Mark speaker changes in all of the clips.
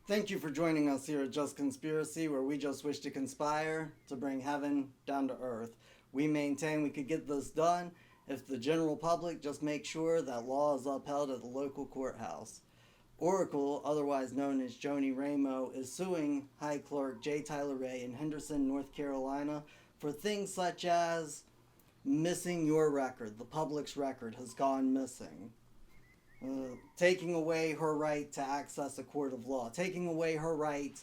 Speaker 1: Thank you for joining us here at Just Conspiracy, where we just wish to conspire to bring heaven down to earth. We maintain we could get this done if the general public just make sure that law is upheld at the local courthouse. Oracle, otherwise known as Joni Ramo, is suing High Clerk J. Tyler Ray in Henderson, North Carolina for things such as missing your record. The public's record has gone missing. Taking away her right to access a court of law, taking away her right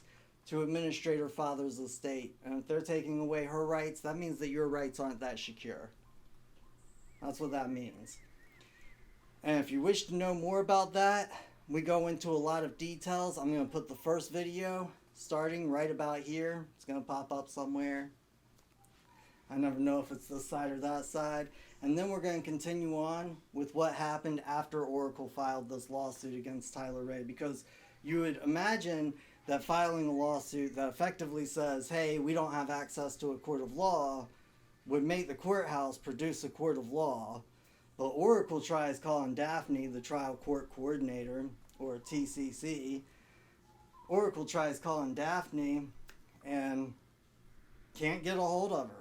Speaker 1: to administrate her father's estate. And if they're taking away her rights, that means that your rights aren't that secure. That's what that means. And if you wish to know more about that, we go into a lot of details. I'm going to put the first video starting right about here. It's going to pop up somewhere. I never know if it's this side or that side. And then we're going to continue on with what happened after Oracle filed this lawsuit against Tyler Ray. Because you would imagine that filing a lawsuit that effectively says, hey, we don't have access to a court of law, would make the courthouse produce a court of law. But Oracle tries calling Daphne, the trial court coordinator, or TCC. Oracle tries calling Daphne and can't get a hold of her.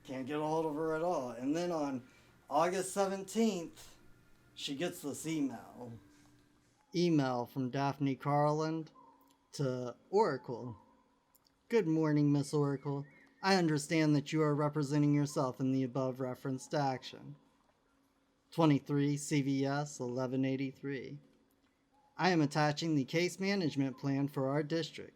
Speaker 1: Can't get a hold of her at all. And then on August 17th, she gets this email. Email from Daphne Carland to Oracle. Good morning, Miss Oracle. I understand that you are representing yourself in the above referenced action. 23 CVS 1183. I am attaching the case management plan for our district.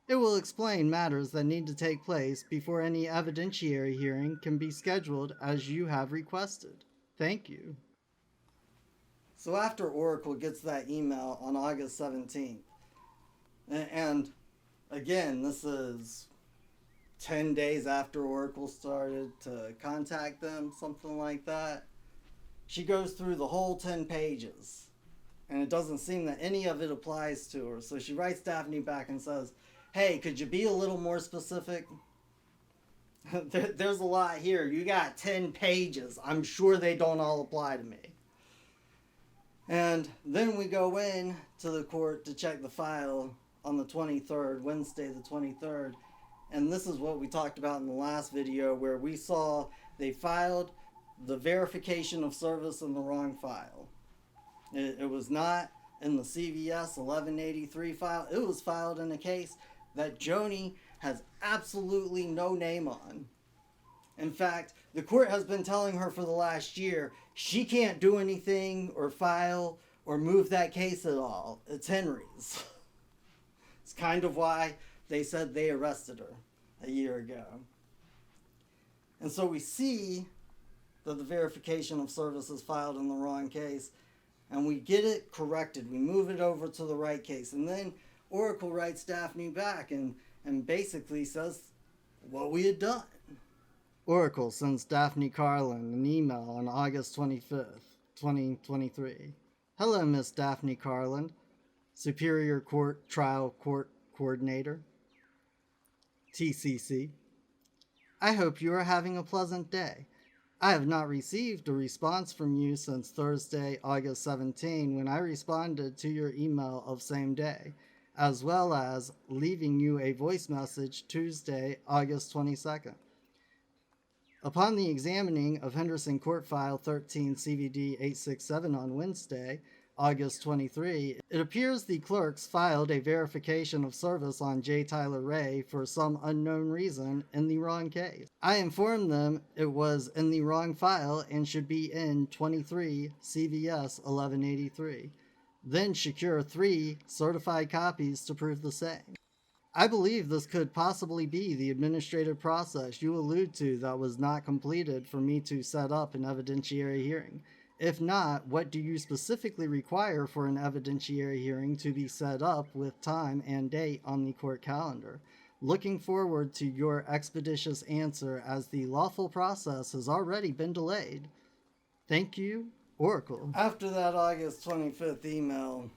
Speaker 1: It will explain matters that need to take place before any evidentiary hearing can be scheduled as you have requested. Thank you. So after Oracle gets that email on August 17th, and again, this is 10 days after Oracle started to contact them, something like that, she goes through the whole 10 pages, and it doesn't seem that any of it applies to her. So she writes Daphne back and says, hey, could you be a little more specific? There's a lot here. You got 10 pages. I'm sure they don't all apply to me. And then we go in to the court to check the file on the 23rd, Wednesday the 23rd. And this is what we talked about in the last video, where we saw they filed the verification of service in the wrong file. It was not in the CVS 1183 file. It was filed in a case that Joni has absolutely no name on. In fact, the court has been telling her for the last year she can't do anything or file or move that case at all. It's Henry's. It's kind of why they said they arrested her a year ago. And so we see that the verification of service is filed in the wrong case, and we get it corrected. We move it over to the right case. And then Oracle writes Daphne back and basically says what we had done. Oracle sends Daphne Carlin an email on August 25th, 2023. Hello, Miss Daphne Carlin, Superior Court Trial Court Coordinator, TCC. I hope you are having a pleasant day. I have not received a response from you since Thursday, August 17, when I responded to your email of same day, as well as leaving you a voice message Tuesday, August 22nd. Upon the examining of Henderson Court File 13 CVD 867 on Wednesday, August 23, it appears the clerks filed a verification of service on J. Tyler Ray for some unknown reason in the wrong case. I informed them it was in the wrong file and should be in 23 CVS 1183. Then secure 3 certified copies to prove the same. I believe this could possibly be the administrative process you allude to that was not completed for me to set up an evidentiary hearing. If not, what do you specifically require for an evidentiary hearing to be set up with time and date on the court calendar? Looking forward to your expeditious answer, as the lawful process has already been delayed. Thank you, Oracle. After that August 25th email,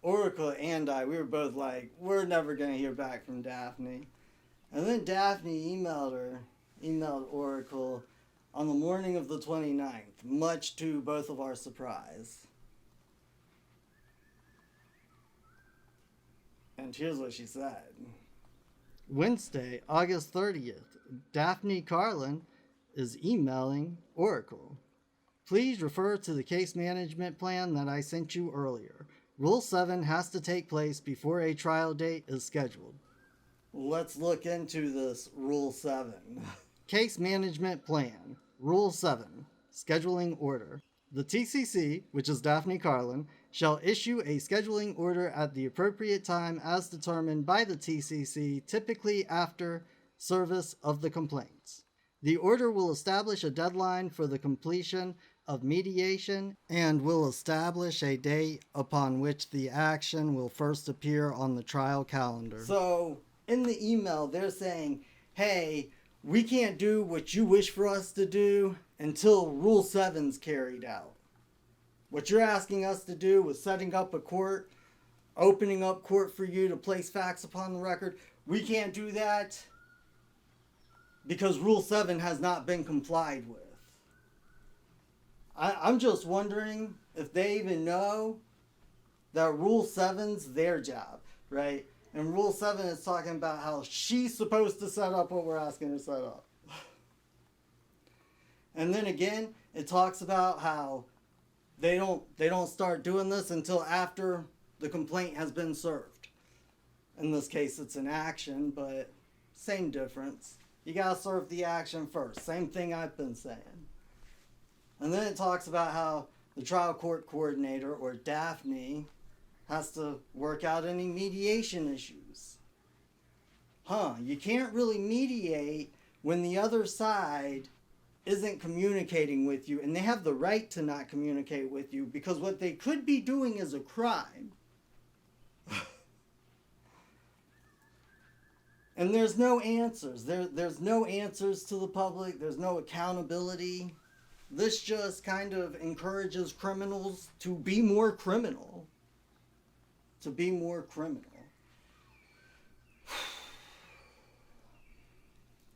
Speaker 1: Oracle and we were both like, we're never going to hear back from Daphne. And then Daphne emailed Oracle on the morning of the 29th, much to both of our surprise. And here's what she said.
Speaker 2: Wednesday, August 30th, Daphne Carlin is emailing Oracle. Please refer to the case management plan that I sent you earlier. Rule 7 has to take place before a trial date is scheduled.
Speaker 1: Let's look into this Rule 7.
Speaker 2: Case management plan. Rule 7. Scheduling order. The TCC, which is Daphne Carlin, shall issue a scheduling order at the appropriate time as determined by the TCC, typically after service of the complaints. The order will establish a deadline for the completion of mediation and will establish a date upon which the action will first appear on the trial calendar.
Speaker 1: So, in the email, they're saying, hey, we can't do what you wish for us to do until Rule 7's carried out. What you're asking us to do with setting up a court, opening up court for you to place facts upon the record, we can't do that because Rule 7 has not been complied with. I'm just wondering if they even know that Rule 7's their job, right? And Rule 7 is talking about how she's supposed to set up what we're asking her to set up. And then again, it talks about how they don't start doing this until after the complaint has been served. In this case, it's an action, but same difference. You gotta serve the action first. Same thing I've been saying. And then it talks about how the trial court coordinator, or Daphne, has to work out any mediation issues. You can't really mediate when the other side isn't communicating with you, and they have the right to not communicate with you because what they could be doing is a crime. And there's no answers. There's no answers to the public. There's no accountability. This just kind of encourages criminals to be more criminal. To be more criminal.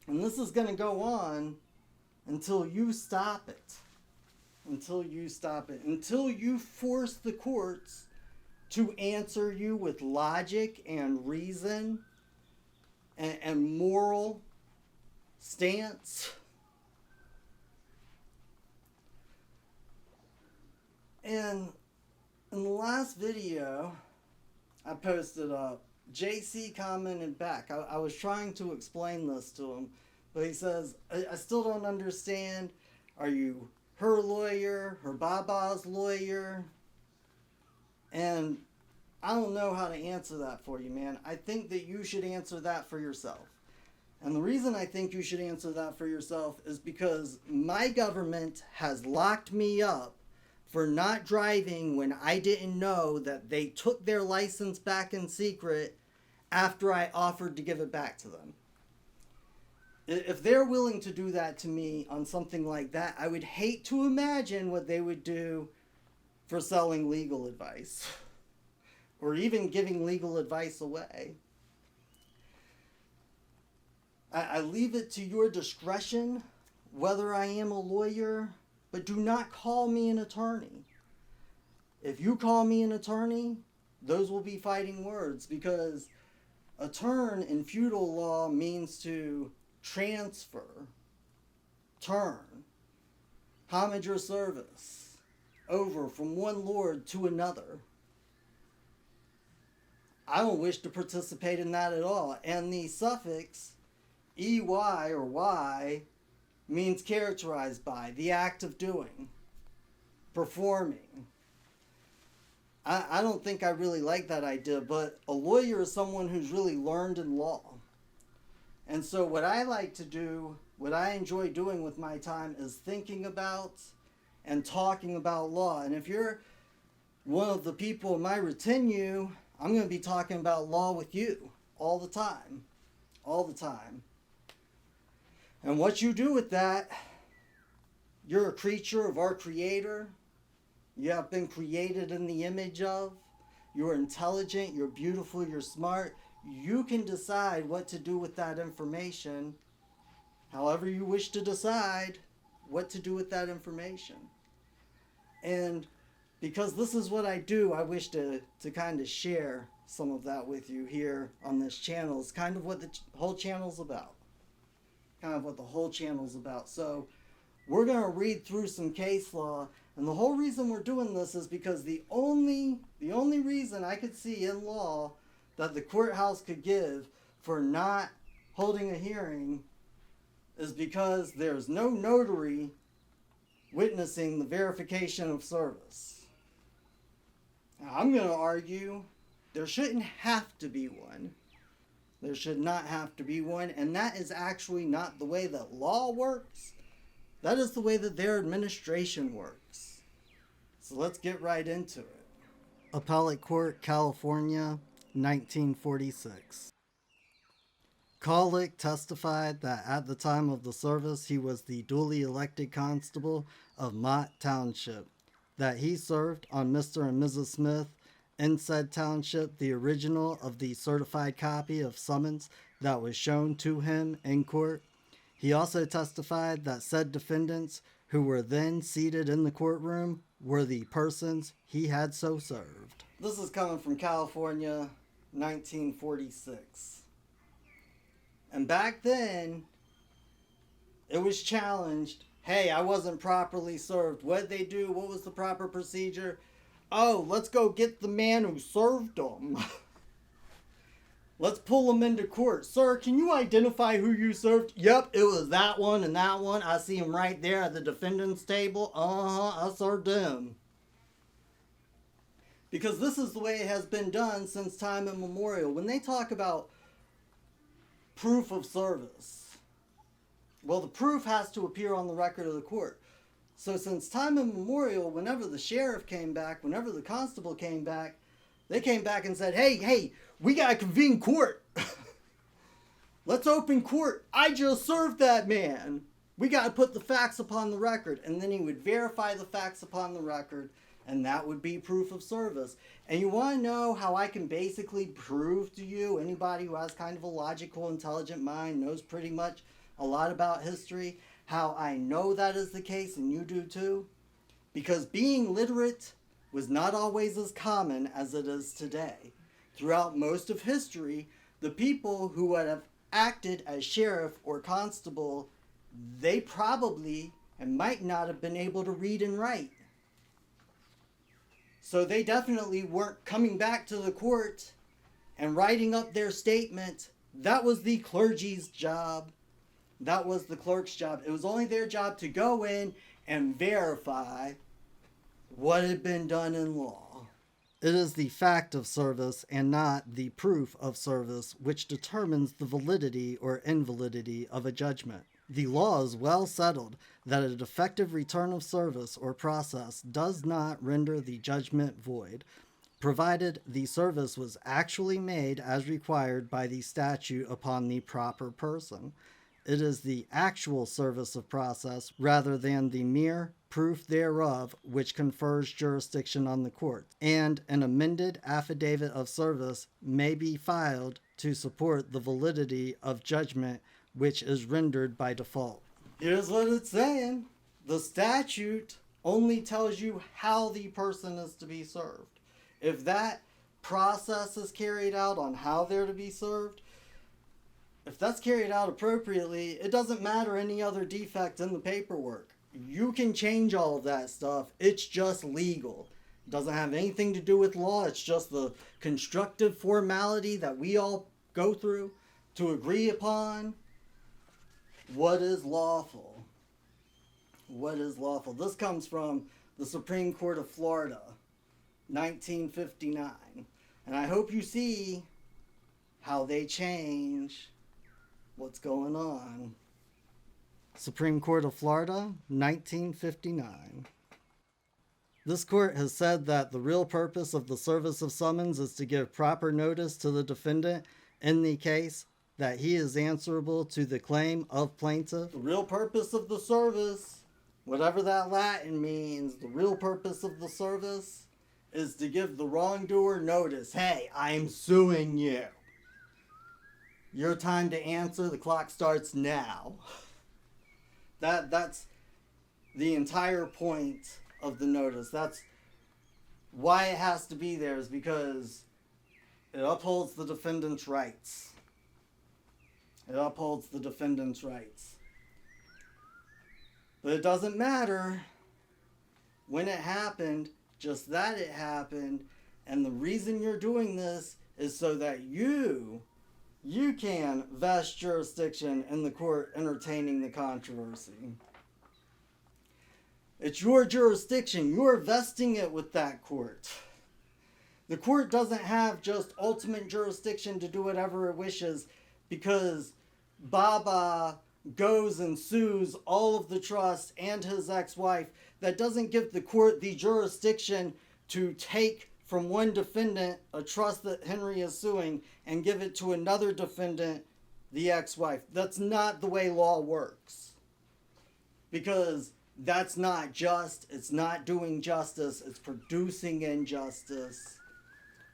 Speaker 1: And this is going to go on until you stop it. Until you stop it. Until you force the courts to answer you with logic and reason and moral stance. And in the last video I posted up, JC commented back. I was trying to explain this to him, but he says, I still don't understand. Are you her lawyer, her Baba's lawyer? And I don't know how to answer that for you, man. I think that you should answer that for yourself. And the reason I think you should answer that for yourself is because my government has locked me up for not driving when I didn't know that they took their license back in secret after I offered to give it back to them. If they're willing to do that to me on something like that, I would hate to imagine what they would do for selling legal advice or even giving legal advice away. I leave it to your discretion whether I am a lawyer, but do not call me an attorney. If you call me an attorney, those will be fighting words, because a turn in feudal law means to transfer, turn, homage or service over from one lord to another. I don't wish to participate in that at all. And the suffix EY or Y means characterized by, the act of doing, performing. I don't think I really like that idea, but a lawyer is someone who's really learned in law. And so what I like to do, what I enjoy doing with my time, is thinking about and talking about law. And if you're one of the people in my retinue, I'm going to be talking about law with you all the time. All the time. And what you do with that, you're a creature of our Creator. You have been created in the image of. You're intelligent, you're beautiful, you're smart. You can decide what to do with that information, however you wish to decide what to do with that information. And because this is what I do, I wish to kind of share some of that with you here on this channel. It's kind of what the whole channel's about. So we're going to read through some case law, and the whole reason we're doing this is because the only reason I could see in law that the courthouse could give for not holding a hearing is because there's no notary witnessing the verification of service. Now, I'm going to argue there shouldn't have to be one. There should not have to be one, and that is actually not the way that law works. That is the way that their administration works. So let's get right into it.
Speaker 2: Appellate Court, California, 1946. Collick testified that at the time of the service he was the duly elected constable of Mott Township, that he served on Mr. and Mrs. Smith in said township the original of the certified copy of summons that was shown to him in court. He also testified that said defendants who were then seated in the courtroom were the persons he had so served.
Speaker 1: This is coming from California, 1946. And back then, it was challenged. Hey, I wasn't properly served. What'd they do? What was the proper procedure? Oh, let's go get the man who served them. Let's pull him into court. Sir, can you identify who you served? Yep, it was that one and that one. I see him right there at the defendant's table. I served him. Because this is the way it has been done since time immemorial. When they talk about proof of service, well, the proof has to appear on the record of the court. So since time immemorial, whenever the sheriff came back, whenever the constable came back, they came back and said, hey, we gotta convene court. Let's open court. I just served that man. We gotta put the facts upon the record. And then he would verify the facts upon the record, and that would be proof of service. And you want to know how I can basically prove to you, anybody who has kind of a logical, intelligent mind, knows pretty much a lot about history, how I know that is the case, and you do too? Because being literate was not always as common as it is today. Throughout most of history, the people who would have acted as sheriff or constable, they probably and might not have been able to read and write. So they definitely weren't coming back to the court and writing up their statement. That was the clergy's job. That was the clerk's job. It was only their job to go in and verify what had been done in law.
Speaker 2: It is the fact of service and not the proof of service which determines the validity or invalidity of a judgment. The law is well settled that a defective return of service or process does not render the judgment void, provided the service was actually made as required by the statute upon the proper person. It is the actual service of process rather than the mere proof thereof which confers jurisdiction on the court, and an amended affidavit of service may be filed to support the validity of judgment which is rendered by default.
Speaker 1: Here's what it's saying. The statute only tells you how the person is to be served. If that process is carried out on how they're to be served, if that's carried out appropriately, it doesn't matter any other defect in the paperwork. You can change all of that stuff. It's just legal. It doesn't have anything to do with law. It's just the constructive formality that we all go through to agree upon what is lawful. What is lawful? This comes from the Supreme Court of Florida, 1959. And I hope you see how they change what's going on.
Speaker 2: Supreme Court of Florida, 1959. This court has said that the real purpose of the service of summons is to give proper notice to the defendant in the case that he is answerable to the claim of plaintiff.
Speaker 1: The real purpose of the service, whatever that Latin means, the real purpose of the service is to give the wrongdoer notice. Hey, I'm suing you. Your time to answer, the clock starts now. That's the entire point of the notice. That's why it has to be there, is because It upholds the defendant's rights. It upholds the defendant's rights. But it doesn't matter when it happened, just that it happened. And the reason you're doing this is so that you can vest jurisdiction in the court entertaining the controversy. It's your jurisdiction. You're vesting it with that court. The court doesn't have just ultimate jurisdiction to do whatever it wishes because Baba goes and sues all of the trust and his ex-wife. That doesn't give the court the jurisdiction to take from one defendant a trust that Henry is suing and give it to another defendant, the ex-wife. That's not the way law works. Because that's not just. It's not doing justice. It's producing injustice.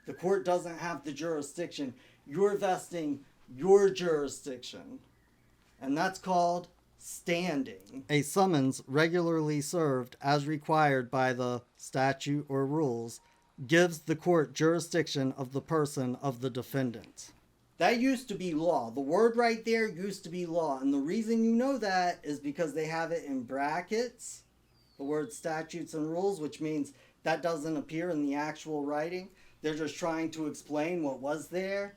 Speaker 1: The court doesn't have the jurisdiction. You're vesting your jurisdiction. And that's called standing.
Speaker 2: A summons regularly served as required by the statute or rules gives the court jurisdiction of the person of the defendant.
Speaker 1: That used to be law. The word right there used to be law. And the reason you know that is because they have it in brackets, the word statutes and rules, which means that doesn't appear in the actual writing. They're just trying to explain what was there.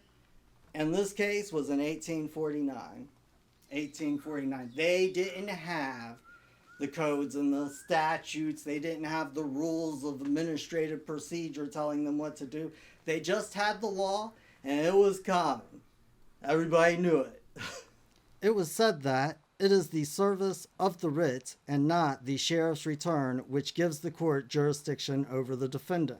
Speaker 1: And this case was in 1849. 1849. They didn't have the codes and the statutes. They didn't have the rules of administrative procedure telling them what to do. They just had the law, and it was common. Everybody knew it.
Speaker 2: It was said that it is the service of the writ and not the sheriff's return which gives the court jurisdiction over the defendant.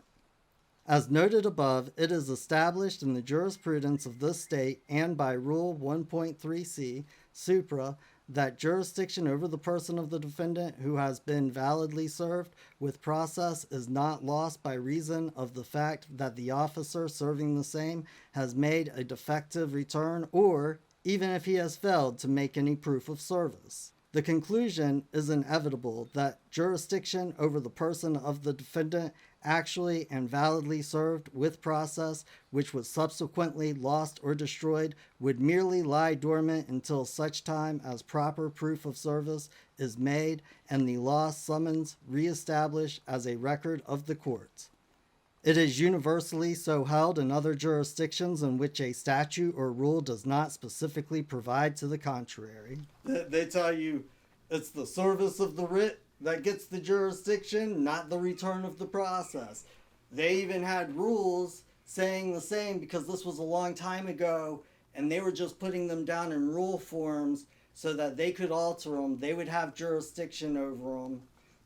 Speaker 2: As noted above, it is established in the jurisprudence of this state and by Rule 1.3c, supra, that jurisdiction over the person of the defendant who has been validly served with process is not lost by reason of the fact that the officer serving the same has made a defective return or even if he has failed to make any proof of service. The conclusion is inevitable that jurisdiction over the person of the defendant actually and validly served with process, which was subsequently lost or destroyed, would merely lie dormant until such time as proper proof of service is made and the lost summons reestablished as a record of the court. It is universally so held in other jurisdictions in which a statute or rule does not specifically provide to the contrary.
Speaker 1: They tell you it's the service of the writ that gets the jurisdiction, not the return of the process. They even had rules saying the same because this was a long time ago and they were just putting them down in rule forms so that they could alter them. They would have jurisdiction over them.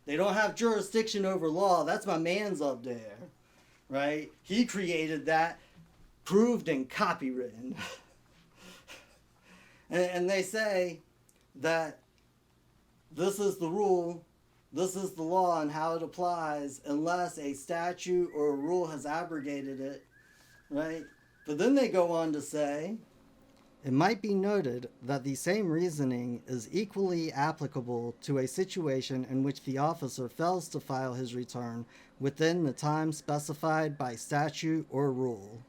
Speaker 1: They don't have jurisdiction over law. That's my man's up there, right? He created that, proved and copywritten. and they say that this is the rule, this is the law and how it applies unless a statute or a rule has abrogated it, right? But then they go on to say,
Speaker 2: it might be noted that the same reasoning is equally applicable to a situation in which the officer fails to file his return within the time specified by statute or rule.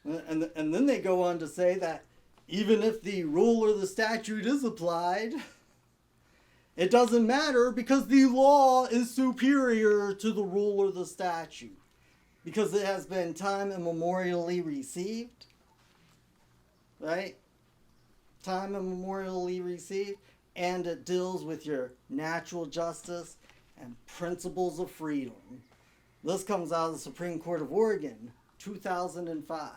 Speaker 1: And then they go on to say that even if the rule or the statute is applied, it doesn't matter because the law is superior to the rule or the statute. Because it has been time immemorially received, right? Time immemorially received, and it deals with your natural justice and principles of freedom. This comes out of the Supreme Court of Oregon, 2005.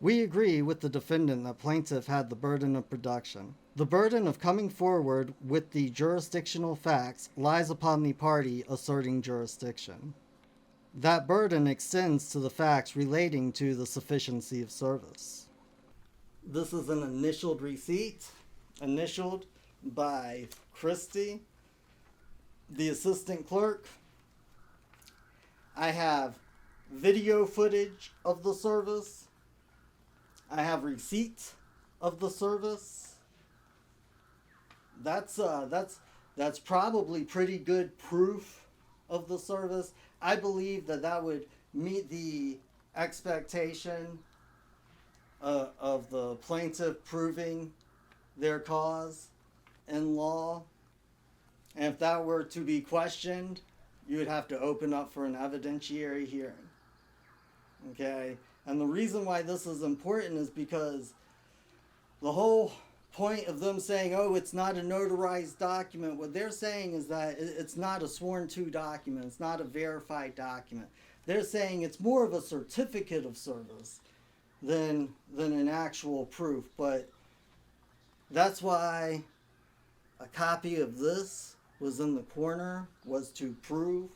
Speaker 2: We agree with the defendant that plaintiff had the burden of production. The burden of coming forward with the jurisdictional facts lies upon the party asserting jurisdiction. That burden extends to the facts relating to the sufficiency of service.
Speaker 1: This is an initialed receipt, initialed by Christy, the assistant clerk. I have video footage of the service. I have receipts of the service. That's probably pretty good proof of the service. I believe that would meet the expectation of the plaintiff proving their cause in law. And if that were to be questioned, you would have to open up for an evidentiary hearing. Okay? And the reason why this is important is because the whole point of them saying, oh, it's not a notarized document, what they're saying is that it's not a sworn to document, it's not a verified document. They're saying it's more of a certificate of service than an actual proof. But that's why a copy of this was in the corner, was to prove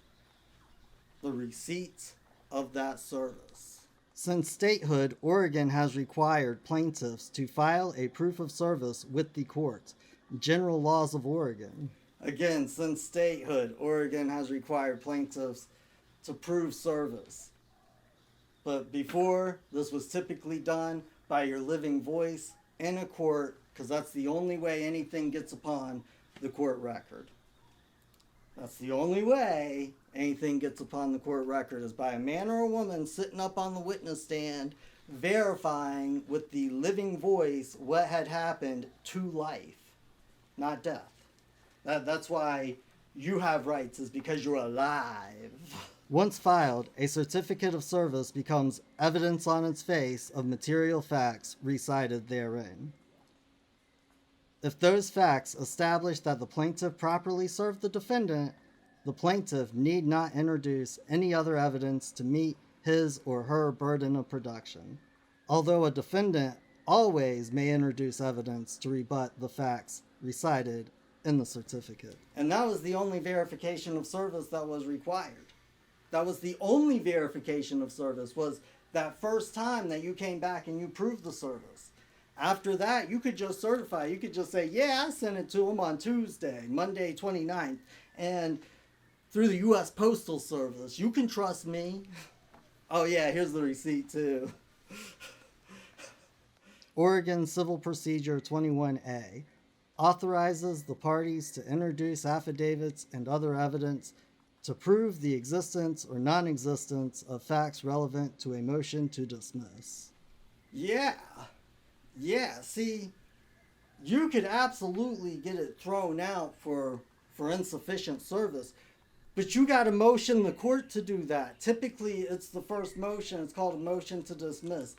Speaker 1: the receipts of that service.
Speaker 2: Since statehood, Oregon has required plaintiffs to file a proof of service with the court. General laws of Oregon.
Speaker 1: Again, since statehood, Oregon has required plaintiffs to prove service. But before, this was typically done by your living voice in a court, because that's the only way anything gets upon the court record. That's the only way anything gets upon the court record, is by a man or a woman sitting up on the witness stand verifying with the living voice what had happened to life, not death. That's why you have rights, is because you're alive.
Speaker 2: Once filed, a certificate of service becomes evidence on its face of material facts recited therein. If those facts establish that the plaintiff properly served the defendant, the plaintiff need not introduce any other evidence to meet his or her burden of production, although a defendant always may introduce evidence to rebut the facts recited in the certificate.
Speaker 1: And that was the only verification of service that was required. That was the only verification of service, was that first time that you came back and you proved the service. After that, you could just certify. You could just say, yeah, I sent it to him on Tuesday, Monday 29th, and through the U.S. Postal Service. You can trust me. Oh yeah, here's the receipt too.
Speaker 2: Oregon Civil Procedure 21A authorizes the parties to introduce affidavits and other evidence to prove the existence or non-existence of facts relevant to a motion to dismiss.
Speaker 1: Yeah, see, you could absolutely get it thrown out for insufficient service, but you got to motion the court to do that. Typically, it's the first motion. It's called a motion to dismiss.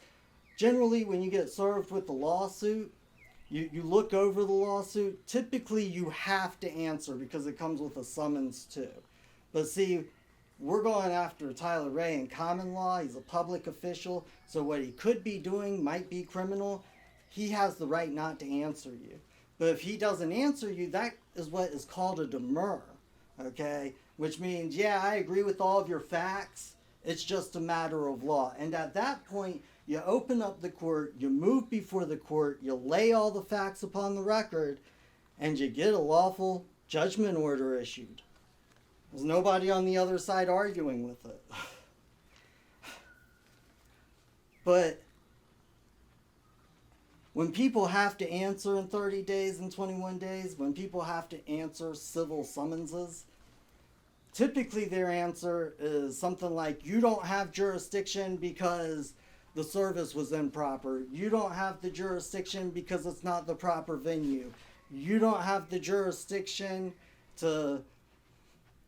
Speaker 1: Generally, when you get served with the lawsuit, you look over the lawsuit. Typically, you have to answer because it comes with a summons too. But see, we're going after Tyler Ray in common law. He's a public official, so what he could be doing might be criminal. He has the right not to answer you. But if he doesn't answer you, that is what is called a demur, okay? Which means, yeah, I agree with all of your facts. It's just a matter of law. And at that point, you open up the court, you move before the court, you lay all the facts upon the record, and you get a lawful judgment order issued. There's nobody on the other side arguing with it. But when people have to answer in 30 days and 21 days, when people have to answer civil summonses, typically their answer is something like, you don't have jurisdiction because the service was improper. You don't have the jurisdiction because it's not the proper venue. You don't have the jurisdiction to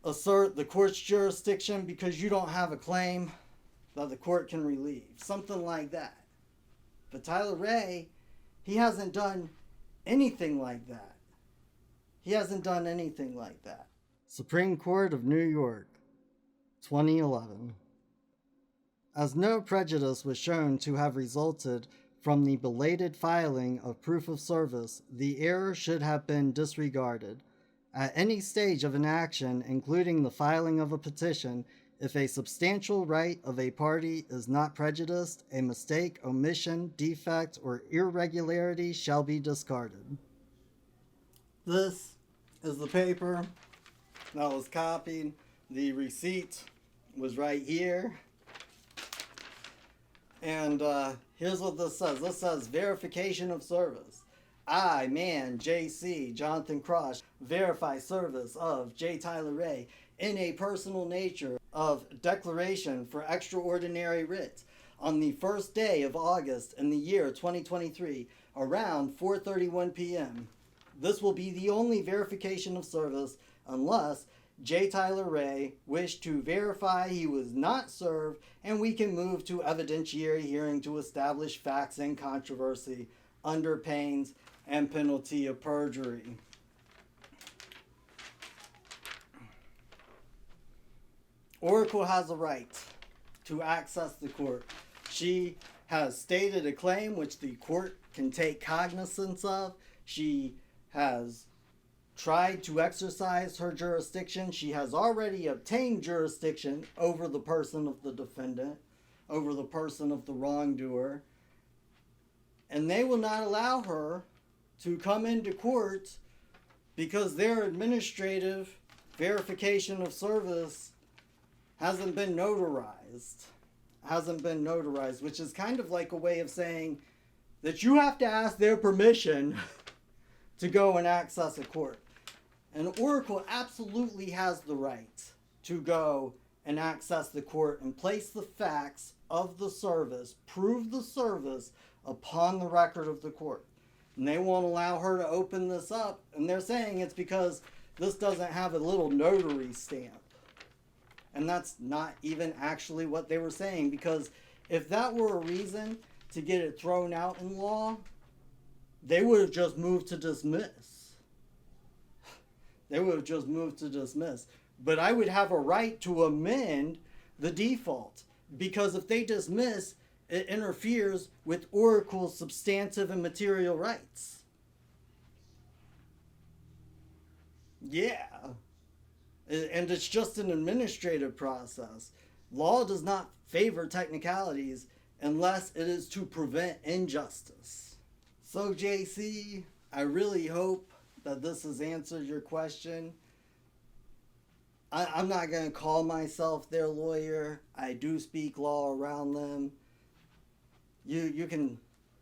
Speaker 1: assert the court's jurisdiction because you don't have a claim that the court can relieve. Something like that. But Tyler Ray, he hasn't done anything like that. He hasn't done anything like that.
Speaker 2: Supreme Court of New York, 2011. As no prejudice was shown to have resulted from the belated filing of proof of service, the error should have been disregarded. At any stage of an action, including the filing of a petition, if a substantial right of a party is not prejudiced, a mistake, omission, defect, or irregularity shall be discarded.
Speaker 1: This is the paper that was copied. The receipt was right here. And here's what this says. This says verification of service. I, man, J.C., Jonathan Cross, verify service of J. Tyler Ray in a personal nature of declaration for extraordinary writs on the first day of August in the year 2023 around 4:31 p.m. This will be the only verification of service unless J. Tyler Ray wished to verify he was not served, and we can move to evidentiary hearing to establish facts and controversy under pains and penalty of perjury. Oracle has a right to access the court. She has stated a claim which the court can take cognizance of. She has tried to exercise her jurisdiction. She has already obtained jurisdiction over the person of the defendant, over the person of the wrongdoer. And they will not allow her to come into court because their administrative verification of service hasn't been notarized, which is kind of like a way of saying that you have to ask their permission to go and access a court. And Oracle absolutely has the right to go and access the court and place the facts of the service, prove the service upon the record of the court. And they won't allow her to open this up, and they're saying it's because this doesn't have a little notary stamp. And that's not even actually what they were saying, because if that were a reason to get it thrown out in law, they would have just moved to dismiss. But I would have a right to amend the default, because if they dismiss, it interferes with Oracle's substantive and material rights. Yeah. And it's just an administrative process. Law does not favor technicalities unless it is to prevent injustice. So, JC, I really hope that this has answered your question. I'm not going to call myself their lawyer. I do speak law around them. You can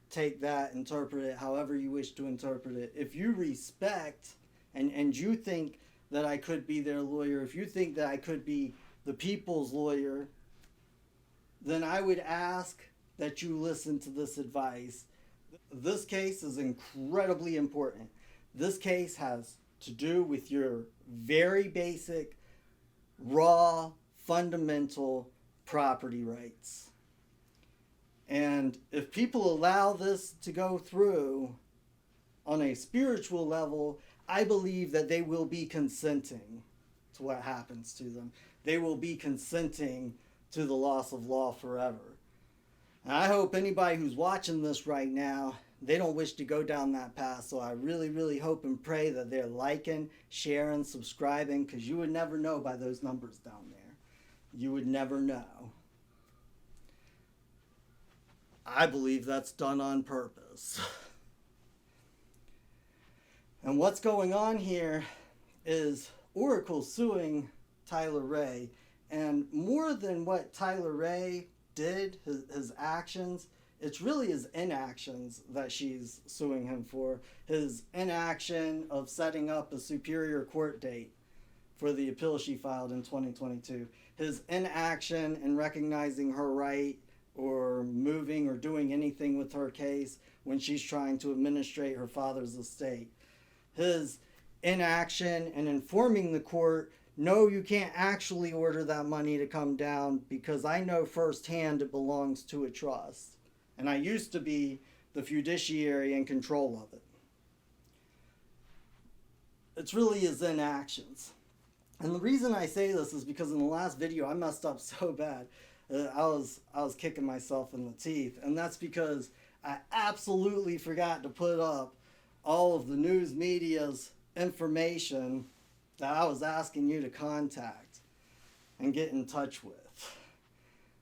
Speaker 1: take that, interpret it however you wish to interpret it. If you respect and you think that I could be their lawyer, if you think that I could be the people's lawyer, then I would ask that you listen to this advice. This case is incredibly important. This case has to do with your very basic, raw, fundamental property rights. And if people allow this to go through on a spiritual level, I believe that they will be consenting to what happens to them. They will be consenting to the loss of law forever. And I hope anybody who's watching this right now, they don't wish to go down that path. So I really, really hope and pray that they're liking, sharing, subscribing, because you would never know by those numbers down there. You would never know. I believe that's done on purpose. And what's going on here is Oracle suing Tyler Ray. And more than what Tyler Ray did, his actions, it's really his inactions that she's suing him for. His inaction of setting up a superior court date for the appeal she filed in 2022. His inaction in recognizing her right or moving or doing anything with her case when she's trying to administrate her father's estate. His inaction in informing the court, no, you can't actually order that money to come down because I know firsthand it belongs to a trust. And I used to be the fiduciary in control of it. It's really his inactions. And the reason I say this is because in the last video I messed up so bad. I was kicking myself in the teeth. And that's because I absolutely forgot to put up all of the news media's information that I was asking you to contact and get in touch with.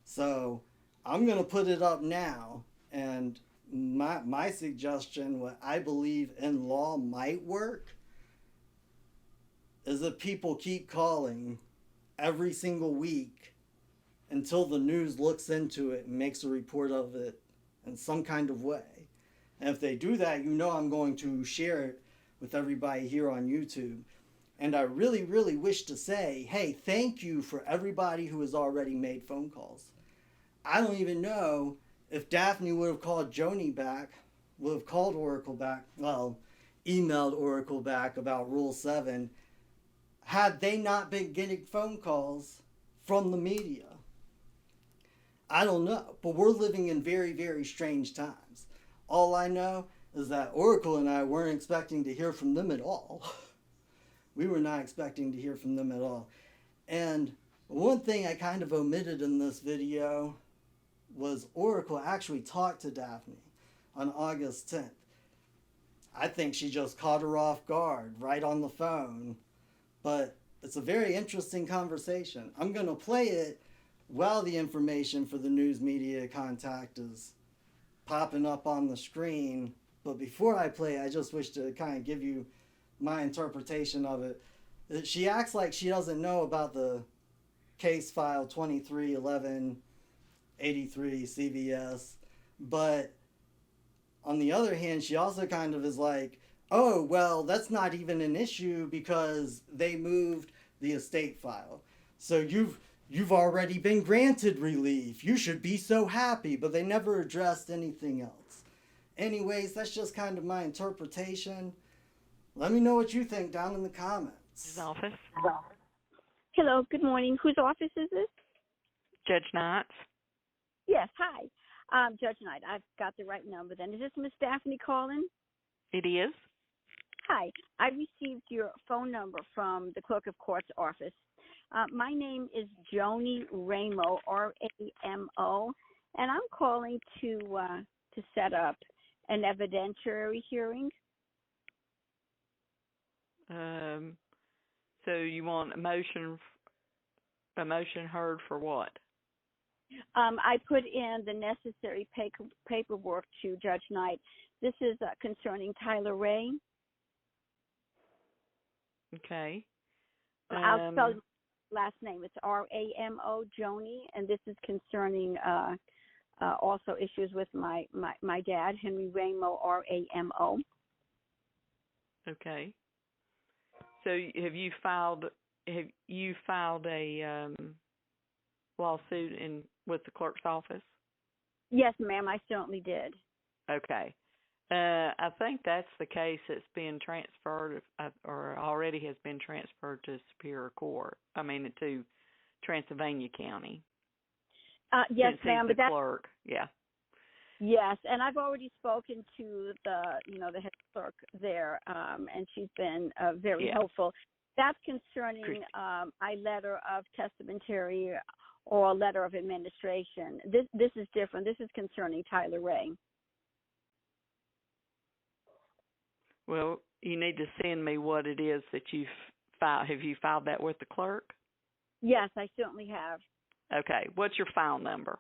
Speaker 1: So I'm going to put it up now, and my suggestion, what I believe in law might work, is that people keep calling every single week until the news looks into it and makes a report of it in some kind of way. And if they do that, you know I'm going to share it with everybody here on YouTube. And I really, really wish to say, hey, thank you for everybody who has already made phone calls. I don't even know if Daphne would have called Joni back, would have called Oracle back, well, emailed Oracle back about Rule 7, had they not been getting phone calls from the media. I don't know, but we're living in very, very strange times. All I know is that Oracle and I weren't expecting to hear from them at all. We were not expecting to hear from them at all. And one thing I kind of omitted in this video was Oracle actually talked to Daphne on August 10th. I think she just caught her off guard right on the phone. But it's a very interesting conversation. I'm going to play it while the information for the news media contact is popping up on the screen. But before I play, I just wish to kind of give you my interpretation of it. She acts like she doesn't know about the case file 231183 CVS, but on the other hand, she also kind of is like, oh, well, that's not even an issue because they moved the estate file. So you've already been granted relief. You should be so happy, but they never addressed anything else. Anyways, that's just kind of my interpretation. Let me know what you think down in the comments.
Speaker 3: His office.
Speaker 4: Hello, good morning. Whose office is this?
Speaker 3: Judge Knight's.
Speaker 4: Yes, hi. Judge Knight, I've got the right number then. Is this Miss Daphne calling?
Speaker 3: It is.
Speaker 4: Hi, I received your phone number from the Clerk of Court's office. My name is Joni Ramo, R-A-M-O, and I'm calling to set up an evidentiary hearing.
Speaker 3: So you want a motion heard for what?
Speaker 4: I put in the necessary paperwork to Judge Knight. This is concerning Tyler Ray.
Speaker 3: Okay.
Speaker 4: I'll spell his last name. It's R-A-M-O, Joni, and this is concerning also issues with my dad, Henry Ramo, R-A-M-O.
Speaker 3: Okay. So have you filed a lawsuit with the clerk's office?
Speaker 4: Yes, ma'am, I certainly did.
Speaker 3: Okay. I think that's the case that's being transferred or already has been transferred to Superior Court. I mean, to Transylvania County.
Speaker 4: Yes, ma'am.
Speaker 3: But the clerk, yeah.
Speaker 4: Yes, and I've already spoken to the head clerk there, and she's been very helpful. That's concerning my letter of testamentary or letter of administration. This is different. This is concerning Tyler Ray.
Speaker 3: Well, you need to send me what it is that you've filed. Have you filed that with the clerk?
Speaker 4: Yes, I certainly have.
Speaker 3: Okay. What's your file number?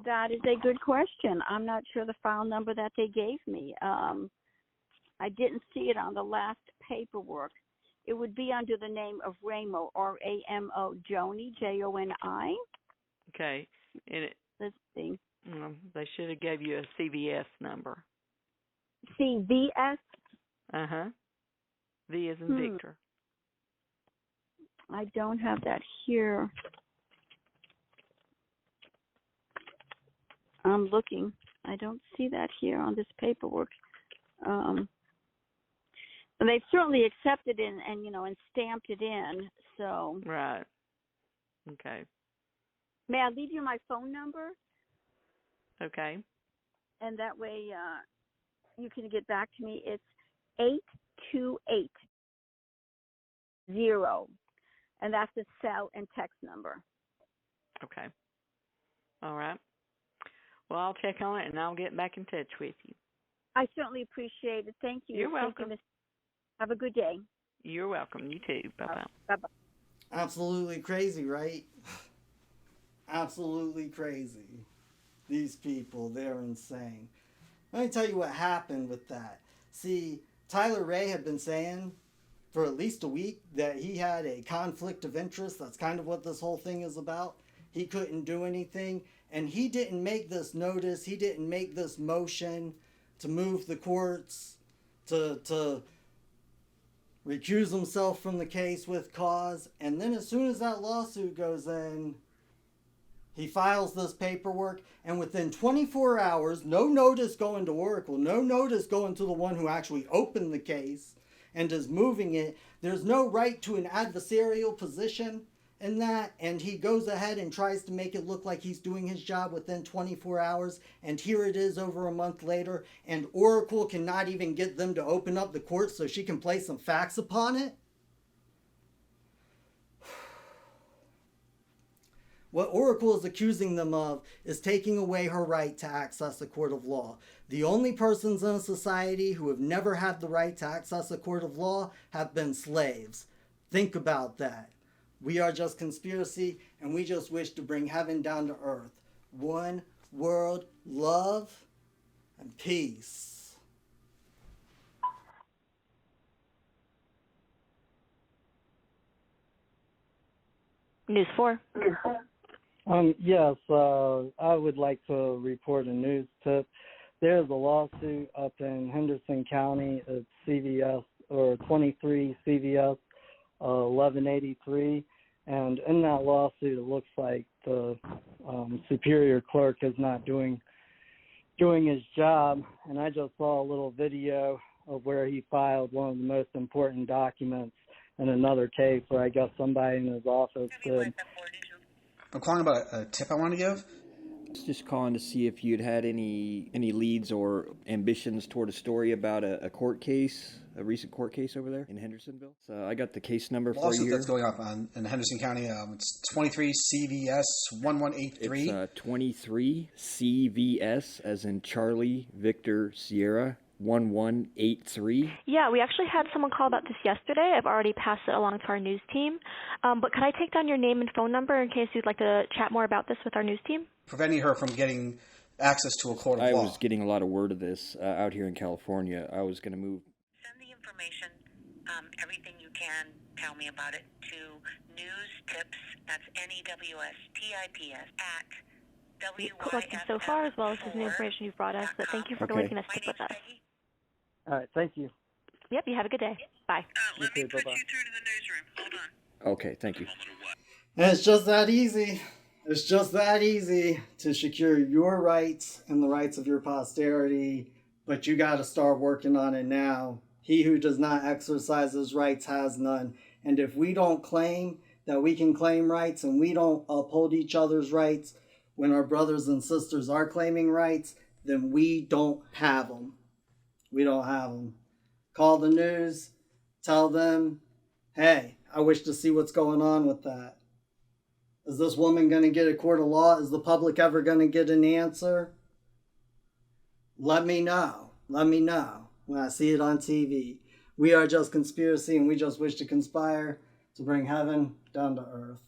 Speaker 4: That is a good question. I'm not sure the file number that they gave me. I didn't see it on the last paperwork. It would be under the name of Ramo, R-A-M-O, Joni, J-O-N-I.
Speaker 3: Okay.
Speaker 4: Let's see.
Speaker 3: They should have gave you a CVS number.
Speaker 4: CVS?
Speaker 3: Uh-huh. V as in Victor.
Speaker 4: I don't have that here. I'm looking. I don't see that here on this paperwork. They've certainly accepted it and stamped it in. So. Right.
Speaker 3: Okay.
Speaker 4: May I leave you my phone number?
Speaker 3: Okay.
Speaker 4: And that way you can get back to me. It's 8280. And that's the cell and text number.
Speaker 3: Okay. All right. Well, I'll check on it, and I'll get back in touch with you.
Speaker 4: I certainly appreciate it. Thank you.
Speaker 3: You're welcome.
Speaker 4: Have a good day.
Speaker 3: You're welcome. You too. Bye-bye.
Speaker 4: Bye-bye.
Speaker 1: Absolutely crazy, right? Absolutely crazy. These people, they're insane. Let me tell you what happened with that. See, Tyler Ray had been saying for at least a week that he had a conflict of interest. That's kind of what this whole thing is about. He couldn't do anything, and he didn't make this notice. He didn't make this motion to move the courts to recuse himself from the case with cause, and then as soon as that lawsuit goes in, he files this paperwork, and within 24 hours, no notice going to Oracle, no notice going to the one who actually opened the case and is moving it. There's no right to an adversarial position in that, and he goes ahead and tries to make it look like he's doing his job within 24 hours, and here it is over a month later, and Oracle cannot even get them to open up the court so she can place some facts upon it. What Oracle is accusing them of is taking away her right to access a court of law. The only persons in a society who have never had the right to access a court of law have been slaves. Think about that. We are just conspiracy, and we just wish to bring heaven down to earth. One world, love, and peace.
Speaker 5: News 4.
Speaker 2: Yes, I would like to report a news tip. There's a lawsuit up in Henderson County. It's CVS, or 23 CVS 1183. And in that lawsuit, it looks like the superior clerk is not doing his job. And I just saw a little video of where he filed one of the most important documents in another case where I guess somebody in his office did.
Speaker 6: I'm calling about a tip I want to give.
Speaker 7: Just calling to see if you'd had any leads or ambitions toward a story about a court case, a recent court case over there in Hendersonville. So I got the case number for you here.
Speaker 6: That's going up in Henderson County. It's 23 CVS 1183.
Speaker 7: It's 23 CVS, as in Charlie Victor Sierra 1183.
Speaker 5: Yeah, we actually had someone call about this yesterday. I've already passed it along to our news team. But could I take down your name and phone number in case you'd like to chat more about this with our news team?
Speaker 6: Preventing her from getting access to a court of law.
Speaker 7: I was getting a lot of word of this out here in California. I was going to move.
Speaker 8: Send the information, everything you can, tell me about it, to newstips, that's NEWSTIPS, at
Speaker 5: Collecting so far, as well as the new information you've brought us. But thank you for waking us up with us.
Speaker 2: All right, thank you.
Speaker 5: Yep, you have a good day. Bye.
Speaker 8: Let me put you through to the newsroom. Hold on.
Speaker 7: Okay, thank you.
Speaker 1: And it's just that easy. It's just that easy to secure your rights and the rights of your posterity, but you got to start working on it now. He who does not exercise his rights has none. And if we don't claim that we can claim rights and we don't uphold each other's rights when our brothers and sisters are claiming rights, then we don't have them. We don't have them. Call the news, tell them, hey, I wish to see what's going on with that. Is this woman going to get a court of law? Is the public ever going to get an answer? Let me know. Let me know when I see it on TV. We are just conspiracy, and we just wish to conspire to bring heaven down to earth.